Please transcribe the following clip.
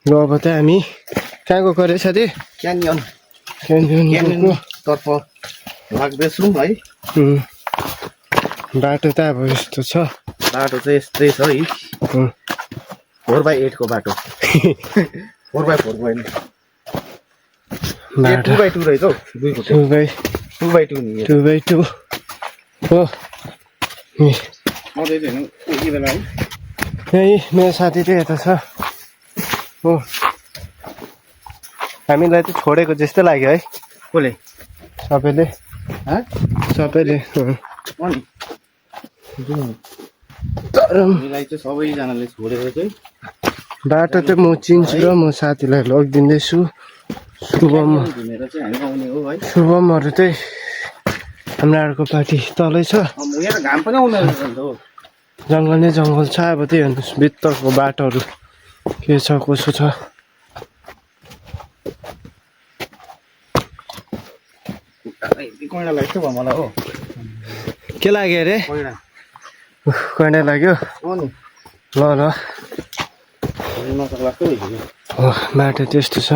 ल अब चाहिँ हामी कहाँ गएको अरे साथी? क्यानियन क्यानियनको तर्फ लाग्दैछौँ है। बाटो त अब यस्तो छ। बाटो चाहिँ यस्तै छ है। 4x8 को बाटो 4x4 भएन। 2x2 रहेछ हौ। 2x2 नि 2x2 हो। यही मेरो साथी चाहिँ यता छ हो। हामीलाई त छोडेको जस्तो लाग्यो है कसले? सबैले सबैले तर हामीलाई चाहिँ सबैजनाले छोडेको चाहिँ बाटो चाहिँ म चिन्छु र म साथीलाई लगिदिँदैछु। शुभमहरू चाहिँ हाम्रो अर्को पार्टी तलै छ। घाम पनि आउनु हो। जङ्गल नै जङ्गल छ। अब त्यही हेर्नुहोस् भित्रको बाटोहरू के छ कसो छ। के लाग्यो अरे? कैना लाग्यो। ल बाटो त्यस्तो छ।